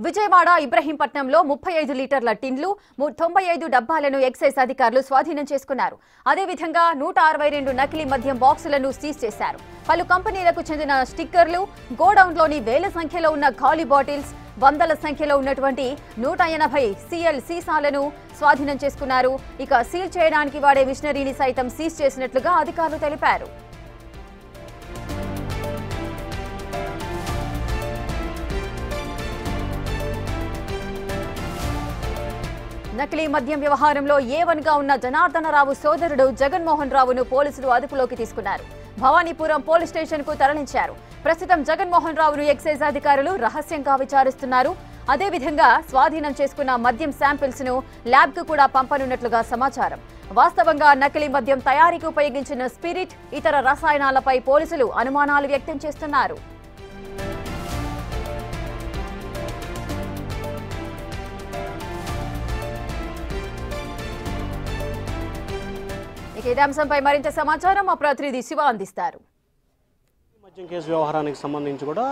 విజయవాడ ఇబ్రహీంపట్నంలో 35 లీటర్ల టిన్లు 95 డబ్బాలను ఎక్సైజ్ అధికారులు స్వాధీనం చేసుకున్నారు. అదేవిధంగా 162 నకిలీ మద్యం బాక్సులను సీజ్ చేశారు. పలు కంపెనీలకు చెందిన స్టిక్కర్లు, గోడౌన్లోని వేల సంఖ్యలో ఉన్న ఖాళీ బాటిల్స్, వందల సంఖ్యలో ఉన్నటువంటి 180 CL సీసాలను స్వాధీనం చేసుకున్నారు. ఇక సీల్ చేయడానికి వాడే మిషనరీని సైతం సీజ్ చేసినట్లుగా అధికారులు తెలిపారు. నకిలీ మద్యం వ్యవహారంలో A1గా ఉన్న జనార్దనరావు సోదరుడు జగన్మోహన్ రావును పోలీసులు అదుపులోకి తీసుకున్నారు. భవానీపురం పోలీస్ స్టేషన్ కు తరలించారు. ప్రస్తుతం జగన్మోహన్ రావును ఎక్సైజ్ అధికారులు రహస్యంగా విచారిస్తున్నారు. అదేవిధంగా స్వాధీనం చేసుకున్న మద్యం శాంపిల్స్ ను ల్యాబ్ కు కూడా పంపనున్నట్లుగా సమాచారం. వాస్తవంగా నకిలీ మద్యం తయారీకి ఉపయోగించిన స్పిరిట్, ఇతర రసాయనాలపై పోలీసులు అనుమానాలు వ్యక్తం చేస్తున్నారు. ఇదే అంశంపై మరింత సమాచారం మా ప్రతినిధి శివ అందిస్తారు. మద్యం కేసు వ్యవహారానికి సంబంధించి కూడా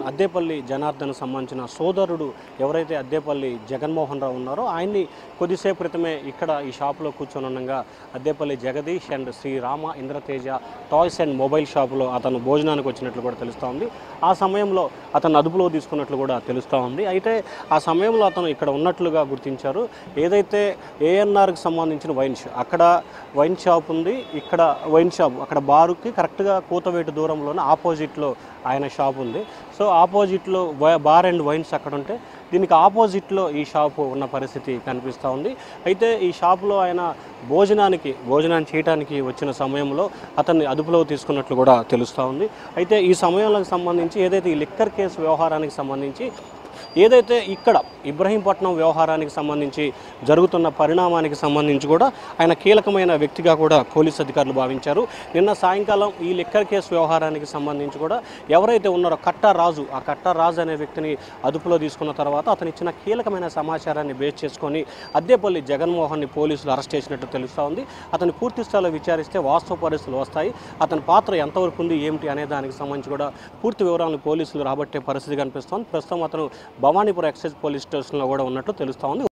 అద్దేపల్లి జనార్దన్ సంబంధించిన సోదరుడు ఎవరైతే అద్దేపల్లి జగన్మోహన్ రావు ఉన్నారో ఆయన్ని కొద్దిసేపు క్రితమే ఇక్కడ ఈ షాపులో కూర్చొని ఉండగా Addepalli Jagadish and Srirama Indrateja toys and mobile షాపులో అతను భోజనానికి వచ్చినట్లు కూడా తెలుస్తూ ఉంది. ఆ సమయంలో అతను అదుపులో తీసుకున్నట్లు కూడా తెలుస్తూ ఉంది. అయితే ఆ సమయంలో అతను ఇక్కడ ఉన్నట్లుగా గుర్తించారు. ఏదైతే ANRకి సంబంధించిన అక్కడ వైన్ షాప్ ఉంది, ఇక్కడ వైన్ షాప్ అక్కడ బారుకి కరెక్ట్గా కూతవేటు దూరంలోనే ఆపోజిట్లో ఆయన షాప్ ఉంది. సో ఆపోజిట్లో బార్ అండ్ వైన్స్ అక్కడ ఉంటే దీనికి ఆపోజిట్లో ఈ షాపు ఉన్న పరిస్థితి కనిపిస్తూ ఉంది. అయితే ఈ షాపులో ఆయన భోజనం చేయడానికి వచ్చిన సమయంలో అతన్ని అదుపులో తీసుకున్నట్లు కూడా తెలుస్తూ ఉంది. అయితే ఈ సమయంలోకి సంబంధించి ఏదైతే ఈ లిక్కర్ కేసు వ్యవహారానికి సంబంధించి ఏదైతే ఇక్కడ ఇబ్రహీంపట్నం వ్యవహారానికి సంబంధించి జరుగుతున్న పరిణామానికి సంబంధించి కూడా ఆయన కీలకమైన వ్యక్తిగా కూడా పోలీసు అధికారులు భావించారు. నిన్న సాయంకాలం ఈ లిక్కర్ కేసు వ్యవహారానికి సంబంధించి కూడా ఎవరైతే ఉన్నారో కట్టారాజు, ఆ కట్టారాజు అనే వ్యక్తిని అదుపులో తీసుకున్న తర్వాత అతను ఇచ్చిన కీలకమైన సమాచారాన్ని బేస్ చేసుకొని అద్దేపల్లి జగన్మోహన్ని పోలీసులు అరెస్ట్ చేసినట్టు తెలుస్తూ ఉంది. అతను పూర్తి స్థాయిలో విచారిస్తే వాస్తవ పరిస్థితులు వస్తాయి. అతని పాత్ర ఎంతవరకు ఉంది ఏమిటి అనే దానికి సంబంధించి కూడా పూర్తి వివరాలను పోలీసులు రాబట్టే పరిస్థితి కనిపిస్తోంది. ప్రస్తుతం అతను భవానీపురం ఎక్సైజ్ పోలీస్ స్టేషన్లో కూడా ఉన్నట్లు తెలుస్తూ ఉంది.